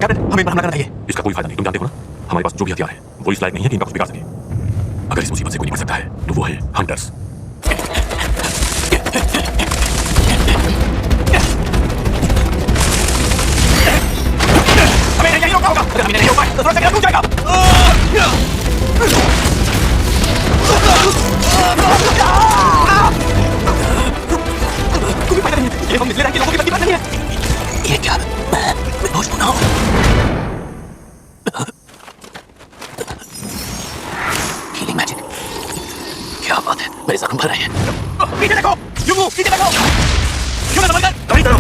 Captain, हमें इन पर हमला करना चाहिए। इसका कोई फायदा नहीं, तुम जानते हो ना, हमारे पास जो भी हथियार है वो इस लायक नहीं है कि इनका कुछ बिगाड़ सके। अगर इस मुसीबत से कोई निपट सकता है तो वो है हंटर्स। हमें यहीं रोका होगा। अगर हमें नहीं रोक पाए तो सुरक्षा टूट जाएगा। कोई फायदा नहीं है, ये हम निचले रैंक के लोगों की गलती बात नहीं है। ये क्या, मैं होश में ना हूं। हीलिंग मैजिक, क्या बात है, मेरे जख्म भर रहे हैं। पीछे देखो, युगू, पीछे देखो। क्यों ना समझ कहीं तरफ।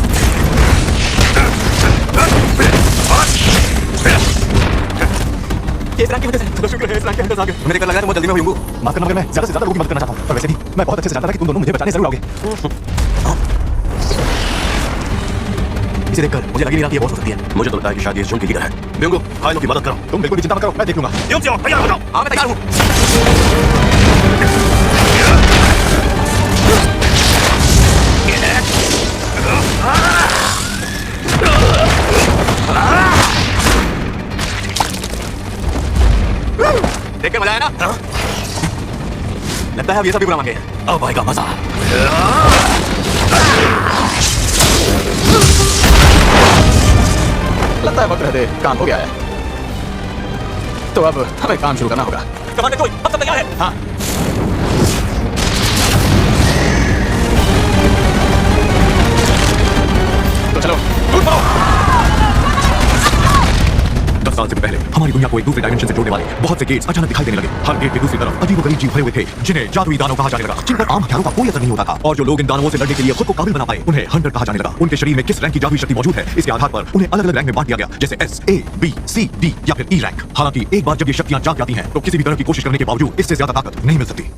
इस रैंक की वजह से तो शुक्र है इस रैंक के अंदर आ गए। मुझे लगा था बहुत जल्दी में होंगे। माफ करना मगर मैं ज्यादा से ज्यादा लोगों की मदद करना चाहता हूं, पर वैसे भी मैं बहुत अच्छे से जानता था कि तुम दोनों मुझे बचाने जरूर आओगे। इसे देखकर मुझे लग ही नहीं रहा कि ये बहुत हो सकती है। मुझे तो लगता है कि शायद ये जुन की लीडर है। बिंगो, घायलों की मदद करो। तुम बिल्कुल भी चिंता मत करो, मैं देख लूंगा। यूजियो, तैयार हो जाओ। हां, मैं तैयार हूं। देख के मजा आया ना? लगता है अब ये सभी बुरा मान गए हैं। अब आएगा मजा। लगता है वक्त रहते काम हो गया है, तो अब हमें काम शुरू करना होगा। कमांडर जोई, अब सब तैयार है? हाँ। तो चलो, टूट पड़ो। 10 साल से पहले हमारी दुनिया को एक दूसरे डायमेंशन से जोड़ने वाले बहुत से गेट्स अचानक दिखाई देने लगे। हर गेट के दूसरी तरफ अजीबोगरीब जीव भरे हुए थे, जिन्हें जादुई दानव कहा जाने लगा, जिन पर आम हथियारों का कोई असर नहीं होता था। और जो लोग इन दानवों से लड़ने के लिए खुद को काबिल बना पाए, उन्हें हंटर कहा जाने लगा। उनके शरीर में किस रैंक की जादुई शक्ति मौजूद है, इसके आधार पर उन्हें अलग अलग रैंक में बांट दिया गया, जैसे S, A, B, C, D या फिर E रैंक। हालांकि एक बार जब ये शक्तियां जाग जाती हैं, तो किसी भी तरह की कोशिश करने के बावजूद इससे ज्यादा ताकत नहीं मिल सकती।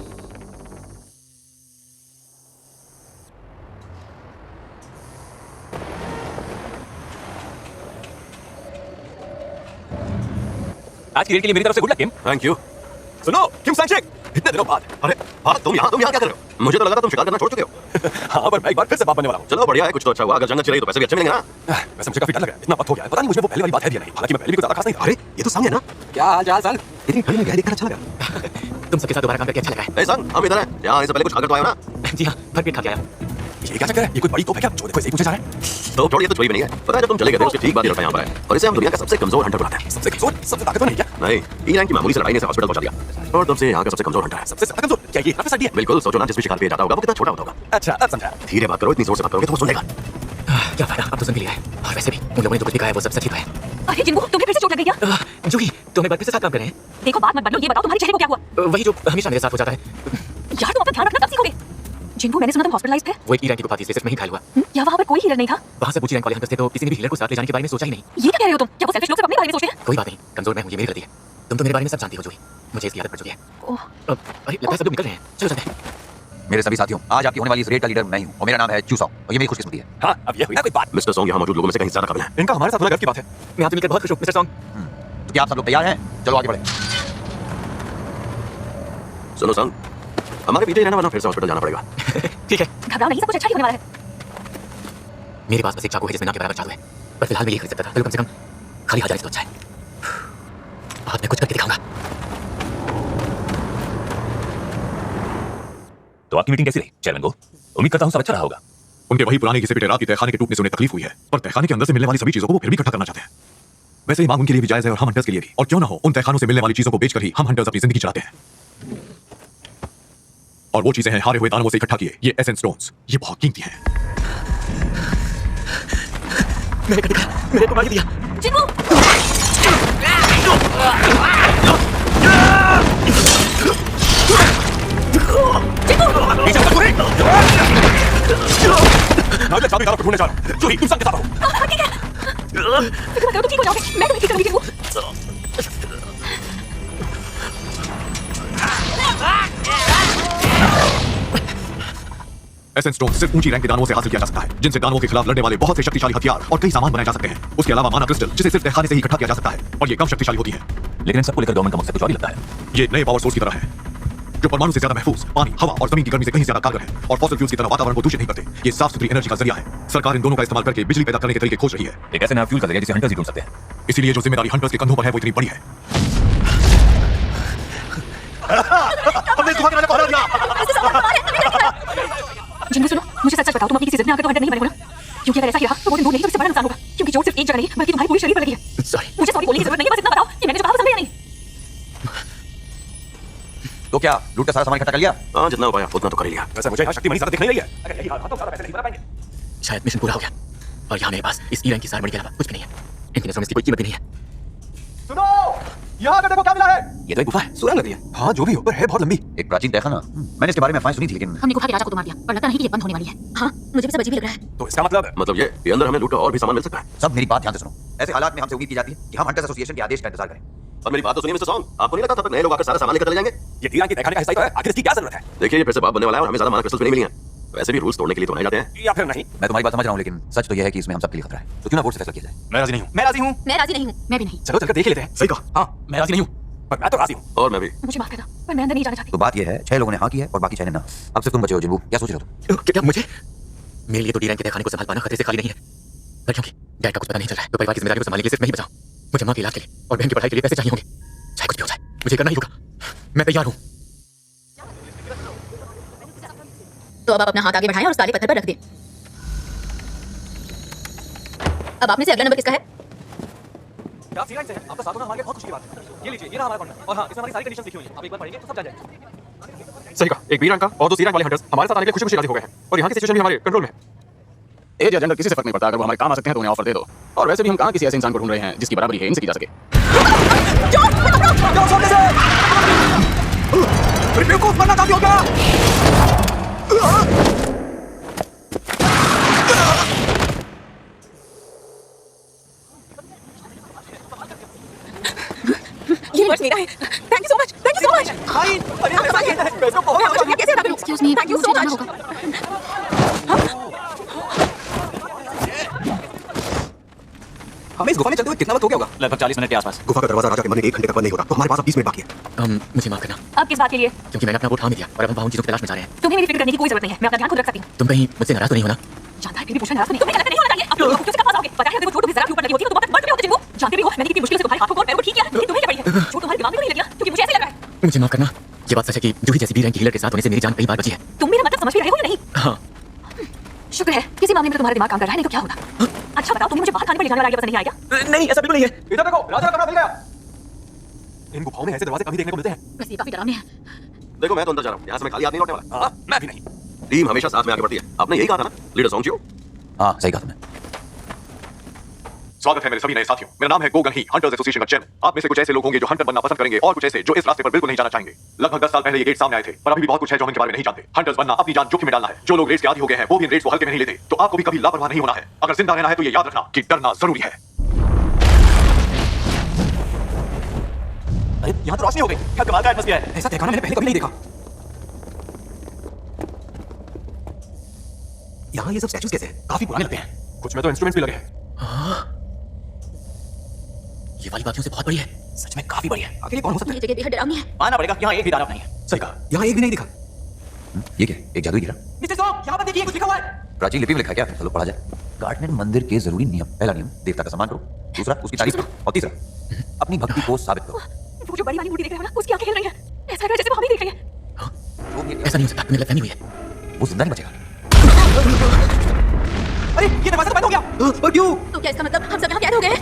आज की रेड के लिए मेरी तरफ से good luck Kim. Thank you. सुनो किम सैंगशिक, इतने दिनों बाद। अरे हाँ, तुम यहाँ क्या कर रहे हो? मुझे तो लगा था तुम शिकार करना छोड़ चुके हो। हाँ, पर मैं एक बार फिर से बाप बनने वाला हूँ। चलो बढ़िया है, कुछ तो अच्छा हुआ। अगर जंग अच्छी रही तो पैसे भी अच्छे मिलेंगे ना। वैसे मुझे काफी डर लग रहा है, इतना वक्त हो गया है, पता नहीं मुझे वो पहले वाली बात है या नहीं। हालांकि मैं पहले भी कुछ ज्यादा खास नहीं था। अरे ये तो संग है ना? क्या हाल चाल संग? इतनी ठंड में देखकर अच्छा लगा। तुम सबके साथ दोबारा काम करके अच्छा लगा है। संग, हम इधर हैं। यहाँ इससे पहले कुछ खाकर तो आए ना? जी हाँ, भर पेट खा के आया। ये क्या चक्कर है? ये कोई बड़ी तोप है क्या जो देखो ऐसे ही पूछे जा रहा है? तो छोड़िए, तो छोड़ी भी नहीं है। पता है जब तुम चले गए थे उसके ठीक बाद ही लड़का यहाँ पर है, और इसे हम दुनिया का सबसे कमजोर हंटर बनाते हैं। सबसे कमजोर? सबसे ताकतवर नहीं क्या? नहीं, ई रैंक की मामूली से लड़ाई ने इसे हॉस्पिटल पहुंचा दिया, और तब से यहाँ का सबसे कमजोर हंटर है। सबसे कमजोर? क्या ये प्रोफेसर डी है? बिल्कुल। सोचो ना, जिस भी शिकार पे जाता होगा वो कितना छोटा होता होगा। अच्छा, अब समझा। धीरे बात करो, इतनी जोर से बात करोगे तो वो सुनेगा। क्या फायदा, अब तो सुन भी लिया है। और वैसे भी उन लोगों ने जो कुछ भी कहा है वो सब सच ही तो है। अरे जिंगू, तुम्हें फिर से चोट लग गई क्या? जूही, तो हमें फिर से साथ काम कर रहे हैं। देखो बात मत बदलो, ये बताओ तुम्हारी चेहरे को क्या हुआ? वही जो हमेशा मेरे साथ हो जाता है। यार तुम अपना ध्यान रखना, कब सीखोगे? जिंगू, मैंने सुना तुम हॉस्पिटलाइज्ड थे। वो एक ई रैंक की गुफा थी, सिर्फ मैं ही घायल हुआ। या वहाँ पर कोई हीलर नहीं था? वहाँ से ऊंची रैंक वाले हंटर्स थे, तो किसी ने भी हीलर को साथ ले जाने के बारे में सोचा ही नहीं। ये क्या कह रहे हो तुम? क्या वो सेल्फिश लोग सिर्फ अपने बारे में सोचते हैं? कोई बात नहीं, कमजोर मैं हूँ, ये मेरी गलती है। तुम तो मेरे बारे में सब जानती हो जूही, मुझे इसकी आदत पड़ चुकी है। अरे लगता है सब लोग निकल रहे हैं, चलो चलते हैं। मेरे सभी साथियों, आज आपकी होने वाली इस रेड का लीडर मैं ही हूँ, और मेरा नाम है चूसॉ, और ये मेरी खुशकिस्मती है। हाँ, अब ये हुई ना कोई बात। मिस्टर सॉन्ग यहाँ मौजूद लोगों में से कहीं ज्यादा काबिल है। इनका हमारे साथ होना गर्व की बात है। मैं आपसे मिलकर बहुत खुश हूँ मिस्टर सॉन्ग। तो क्या आप सब लोग तैयार हैं? चलो आगे बढ़े। सुनो सॉन्ग, हमारे पीछे रहना, वरना फिर से हॉस्पिटल जाना पड़ेगा। ठीक है, घबराओ नहीं, सब कुछ अच्छा ही होने वाला है। मेरे पास बस एक चाकू है जिसमें ना के बराबर चाकू है, पर फिलहाल मैं ये खरीद सकता था, तो कम से कम खाली हाथ जाने से तो अच्छा है। आज मैं कुछ करके दिखाऊंगा। तो आपकी मीटिंग कैसी रही चेयरमैन को? उम्मीद करता हूं सब अच्छा रहा होगा। उनके वही पुराने घिसे पिटे रात की तहखाने के टूटने से उन्हें तकलीफ हुई है, पर तहखाने के अंदर से मिलने वाली सभी चीजों को वो फिर भी इकट्ठा करना चाहते हैं। वैसे ही मांग उनके लिए भी जायज है, और हम हंटर्स के लिए भी। और क्यों ना हो, उन तहखानों से मिलने वाली चीजों को बेचकर ही हम हंटर्स अपनी जिंदगी चलाते हैं। और वो चीजें हैं हारे हुए दानवों से इकट्ठा किए ये एसेंस स्टोन्स। ये बहुत कीमती हैं। मेरे को मार दिया। जिंगू! मैं चाबी दारों को ढूंढने जा रहा हूं। जूही, तुम संग के साथ रहो। ठीक है। फिक्र मत करो, तुम ठीक हो जाओगे। मैं तुम्हें ठीक करूंगी, जिंगू। एसेंस स्टोन सिर्फ ऊंची रैंक के दानवों से हासिल किया जा सकता है, जिनसे दानवों के खिलाफ लड़ने वाले बहुत से शक्तिशाली हथियार और कई सामान बनाए जा सकते हैं। उसके अलावा माना क्रिस्टल, जिसे सिर्फ तहखाने से ही इकट्ठा किया जा सकता है, और ये कम शक्तिशाली होती है। लेकिन इन सबको लेकर गवर्नमेंट का मकसद कुछ और ही लगता है। ये नए पावर सोर्स की तरह है, जो परमाणु से ज्यादा महफूज, पानी, हवा और जमीन की गर्मी से कहीं ज्यादा कारगर है, और फॉसिल फ्यूल्स की तरह वातावरण को दूषित नहीं करते। ये साफ सुथरी एनर्जी का जरिया है। सरकार इन दोनों का इस्तेमाल करके बिजली पैदा करने के तरीके खोज रही है। एक ऐसे नया फ्यूल का जरिया जिसे हंटर्स ही ढूंढ सकते हैं। इसीलिए जो जिम्मेदारी हंटर्स के कंधों पर है वो इतनी बड़ी है। हमने इस गुफा के राजा को हरा दिया। जिंगू सुनो, मुझे सच सच बताओ, तुम अपनी किसी जिद में आकर तो हंटर नहीं बने हो ना? क्योंकि अगर ऐसा ही रहा तो वो दिन दूर नहीं तो इससे बड़ा नुकसान होगा। क्योंकि चोट सिर्फ एक जगह नहीं बल्कि तुम्हारे पूरे शरीर पर लगी है। सॉरी। मुझे सॉरी बोलने की जरूरत नहीं है, बस इतना बताओ कि मैंने जो कहा वो समझे या नहीं। तो क्या लूट का सारा सामान इकट्ठा कर लिया? हाँ, जितना हो पाया उतना तो कर ही लिया। वैसे मुझे यहाँ शक्ति मणि ज्यादा दिख नहीं रही है। अगर यही हाल रहा तो सारा पैसे नहीं बना पाएंगे। शायद मिशन पूरा हो गया और यहाँ मेरे पास इस ईरान की सार मणि के अलावा कुछ भी नहीं है। इनकी नजरों में इसकी कोई कीमत भी नहीं है। सुनो, यहाँ का देखो क्या मिला है। ये तो एक गुफा है। सुरंग लग रही है। हाँ, जो भी हो, पर है बहुत लंबी। एक प्राचीन तहखाना। मैंने इसके बारे में अफवाहें सुनी थी, लेकिन हमने गुफा के राजा को तो मार दिया, पर लगता नहीं कि ये बंद होने वाली है। हाँ, मुझे भी सब अजीब ही लग रहा है। तो इसका मतलब ये अंदर हमें लूट का और भी सामान मिल सकता है। सब मेरी बात ध्यान से सुनो। ऐसे हालात में हमसे उम्मीद की जाती है कि हम हंटर्स एसोसिएशन के आदेश का इंतजार करें। और मेरी बात तो सुनिए मिस्टर सॉन्ग, आपको नहीं लगता तब तक नए लोग आकर सारा सामान लेकर चले जाएंगे? ये ईरान की तहखाने का हिस्सा ही तो है। आखिर इसकी क्या जरूरत है? देखिए, ये फिर से बाप बनने वाला है और हमें ज्यादा माना क्रिस्टल्स भी नहीं मिली हैं। वैसे भी रूल्स तोड़ने के लिए तो बनाए जाते हैं। या फिर नहीं? मैं तुम्हारी बात समझ रहा हूँ, लेकिन सच तो यह है कि इसमें हम सबके लिए खतरा है। तो क्यों ना वोट से फैसला किया जाए? मैं राजी नहीं हूँ। मैं राजी हूँ। मैं राजी नहीं हूँ। मैं भी नहीं। चलो चलकर देख ही लेते हैं। सही कहा। हाँ, मैं राजी नहीं हूँ, पर मैं तो राजी हूँ। और मैं भी। मुझे माफ करना, पर मैं अंदर नहीं जाना चाहती। तो बात यह है, 6 लोगों ने हाँ की है और बाकी 6 ने ना। अब सिर्फ तुम बचे हो जिन्बू। क्या सोच रहे हो तुम? क्या मुझे? मेरे लिए तो ईरान के तहखाने को संभाल पाना खतरे से खाली नहीं है। पर क्योंकि डैड का कुछ पता नहीं चल रहा है, तो परिवार की जिम्मेदारी को संभालने के लिए सिर्फ मैं ही बचा हूँ। मुझे माँ के इलाज के लिए और बहन की पढ़ाई के लिए पैसे चाहिए होंगे। चाहे कुछ भी हो जाए, मुझे करना ही होगा। मैं तैयार हूँ। तो अब आप अपना हाथ आगे बढ़ाएं और उस काले पत्थर पर रख दें। अब आप में से अगला नंबर किसका है? आप ईरान से हैं, आपका साथ होना हमारे लिए बहुत खुशी की बात है। ये लीजिए, ये रहा हमारा कॉन्ट्रैक्ट। और हाँ, इसमें हमारी सारी कंडीशंस लिखी हुई हैं। आप एक बार पढ़ेंगे तो सब जान जाएगा। सही कहा। एक ईरान का और 2 ईरान वाले हंटर्स हमारे साथ आने के लिए खुशी-खुशी राजी हो गए हैं और यहाँ की सिचुएशन भी हमारे कंट्रोल में है। एज या जेंडर किसी से फर्क नहीं पड़ता। अगर वो हमारे काम आ सकते हैं तो उन्हें ऑफर दे दो। और वैसे भी हम कहाँ किसी ऐसे इंसान को ढूंढ रहे हैं जिसकी बराबरी है इनसे की जा सके। बेवकूफ बनना काफी हो गया। ये पर्स मेरा है। Thank you so much. Thank you so much. Excuse me, thank you so much. हमें इस गुफा में चलते हुए कितना वक्त हो गया होगा? लगभग 40 मिनट के आसपास। गुफा का दरवाजा राजा के मरने के 1 घंटे तक बंद नहीं होता, तो हमारे पास अब 20 मिनट बाकी है। मुझे माफ करना, अब किस बात के लिए? क्योंकि मैंने अपना वोट हाँ में दिया और अब हम वहाँ उन चीजों की तलाश में जा रहे हैं। तुम्हें मेरी फिक्र करने की कोई जरूरत नहीं है। मैं अपना ध्यान खुद रख सकती हूँ। तुम कहीं मुझसे नाराज तो नहीं होना? जानता है फिर भी पूछना नाराज नहीं। तुम्हें गलत नहीं होना चाहिए। अब लोग क्यों से कब पास आओगे? पता है अगर वो चोट भी जरा भी ऊपर लगी होती है तो तुम अब तक मर चुके होते जिनको। जानते भी हो मैंने कितनी मुश्किल से तुम्हारे हाथों को और पैरों को ठीक किया। लेकिन तुम्हें क्या पड़ी है? चोट तुम्हारे दिमाग में नहीं लगी, क्योंकि मुझे ऐसे लग रहा है। मुझे माफ करना। ये बात सच है कि जूही जैसी वीर की हीलर के साथ होने से मेरी जान कई बार बची है। तुम मेरा मतलब समझ भी रहे हो या नहीं? हाँ। शुक्र है किसी मामले में तुम्हारा दिमाग काम कर रहा है, नहीं तो क्या होता? अच्छा बताओ, तुम्हें मुझे बाहर खाने पर ले जाने वाला आइडिया पसंद नहीं आएगा? नहीं, ऐसा बिल्कुल नहीं है। इधर देखो, राजा का कमरा मिल गया। इन गुफाओं में ऐसे दरवाजे कभी देखने को मिलते हैं। बस ये काफी डरावने है। देखो, मैं तो अंदर जा रहा हूँ। यहाँ से मैं खाली हाथ नहीं लौटने वाला। हाँ, मैं भी नहीं। टीम हमेशा साथ में आगे बढ़ती है। आपने यही कहा था ना, लीडर सॉन्ग। हाँ, सही कहा तुमने। स्वागत है मेरे सभी नए साथियों। मेरा नाम है गोगन ही, हंटर्स एसोसिएशन का चेयरमैन। आप में से कुछ ऐसे लोग होंगे जो हंटर बनना पसंद करेंगे और कुछ ऐसे जो इस रास्ते पर बिल्कुल नहीं जाना चाहेंगे। लगभग 10 साल पहले ये गेट सामने आए थे, पर अभी भी बहुत कुछ है जो हम इनके बारे में नहीं जानते। हंटर्स बनना अपनी जान जोखिम में डालना है। जो लोग रेस के आदी हो गए हैं वो भी इन रेस को हल्के में नहीं लेते। तो आपको भी कभी लापरवाह नहीं होना है। अगर जिंदा रहना है तो ये याद रखना कि डरना जरूरी है। अरे यहाँ तो रोशनी हो गई। क्या कमाल का एटमॉस्फेयर है। ऐसा तहखाना मैंने पहले कभी नहीं देखा। यहाँ ये सब स्टैचूज कैसे हैं? काफी पुराने लगते हैं। कुछ में तो इंस्ट्रूमेंट्स भी लगे हैं। ये वाली बातियों से बहुत बड़ी है। सच में काफी बड़ी है। आखिर ये कौन हो सकता है? ये जगह बेहद डरावनी है। मानना पड़ेगा यहाँ एक भी दानव नहीं है। सही कहा। यहाँ एक भी नहीं दिखा। ये क्या? एक जादुई हीरा? मिस्टर सॉन्ग, यहाँ पर देखिए कुछ लिखा हुआ है। प्राचीन लिपि में लिखा है क्या? चलो पढ़ा जाए। गार्डनर मंदिर के जरूरी नियम। पहला नियम, देवता का सम्मान करो। दूसरा, उसकी तारीफ करो। और तीसरा, अपनी भक्ति को साबित करो। वो जो बड़ी वाली मूर्ति देख रहे हो ना, उसकी आंखें हिल रही हैं। ऐसा लग रहा है जैसे वो हमें देख रही है। ऐसा नहीं हो सकता, तुम्हें गलतफहमी हुई है। वो जिंदा नहीं बचेगा। अरे ये दरवाजा तो बंद हो गया। और क्यों? तो क्या इसका मतलब हम सब यहाँ कैद हो गए हैं?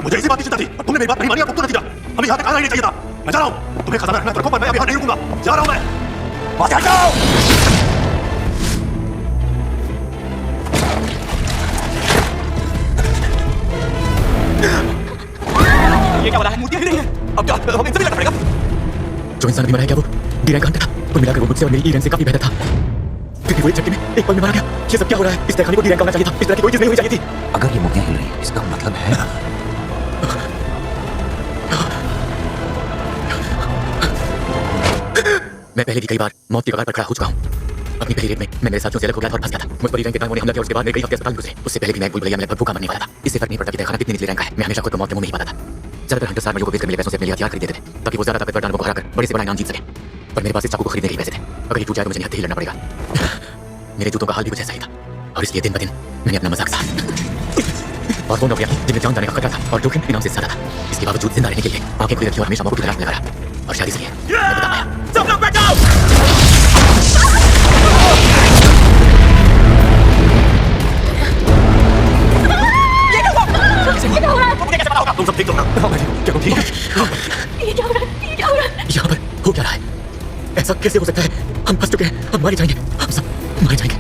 मुझे इसी बात की चिंता थी, पर तुमने मेरी बात नहीं मानी। अब तुमने नतीजा हमें यहाँ तक आना ही नहीं चाहिए था। मैं जा रहा हूँ। तुम्हें खजाना रखना तो रखो, पर मैं अब यहाँ नहीं रुकूंगा। जा रहा हूँ मैं। वहाँ से हट जाओ। ये क्या वाला है? मूर्तियाँ हिल रही हैं। अब क्या हमें इनसे भी लड़ना पड़ेगा? जो इंसान भी मरा है क्या वो वीरान का हंटर था? कुल मिलाकर वो मुझसे और मेरी ईरान से काफी बेहतर था। क्योंकि वो एक झटके में एक पल में मारा गया। ये सब क्या हो रहा है? इस तहखाने को वीरान का होना चाहिए था। इस तरह की कोई चीज नहीं होनी चाहिए थी। अगर ये मूर्तियां हिल रही हैं, इसका मतलब है मैं पहले भी कई बार मौत की कगार पर खड़ा हो चुका हूँ। अपनी पहली रेड में मैं मेरे साथियों से अलग हो गया था और फंस गया था। मुझ पर ईरान के टांगों ने हमला किया और उसके बाद मेरे कई हफ्ते अस्पताल में गुजरे। उससे पहले भी मैं भूल लगभग भूखा मरने वाला था। इससे फर्क नहीं पड़ता कि तहखाना कितनी निचले रैंक का है। मैं हमेशा खुद को मौत के मुंह में ही पाता था। ज्यादातर हंटर सार को बेचकर मिले पैसों से अपने लिए हथियार खरीद देते थे ताकि वो ज्यादा ताकतवर दानवों को हराकर बड़े से बड़ा इनाम जीत सके। पर मेरे पास इस चाकू को खरीदने के लिए पैसे थे। अगर ये टूट जाए तो मुझे निहत्थे ही लड़ना पड़ेगा। मेरे जूतों का हाल भी कुछ ऐसा ही था और इसलिए दिन ब दिन मैंने अपना मजाक सा और वो नौकरियां थी जिनमें जान जाने का खतरा था और जोखिम इनाम से ज्यादा था। इसके बावजूद जिंदा रहने के लिए आंखें खुली रखी और हमेशा मौके की तलाश में लगाया और शायद इसलिए मैं बता पाया। सब लोग बैठो। मुझे कैसे पता होगा? तुम सब ठीक तो हो ना? क्या तुम ठीक हो? ये क्या हो रहा है? ये क्या हो रहा है? यहाँ पर हो क्या रहा है? ऐसा कैसे हो सकता है? हम फंस चुके हैं, हम मारे जाएंगे, हम सब मारे जाएंगे।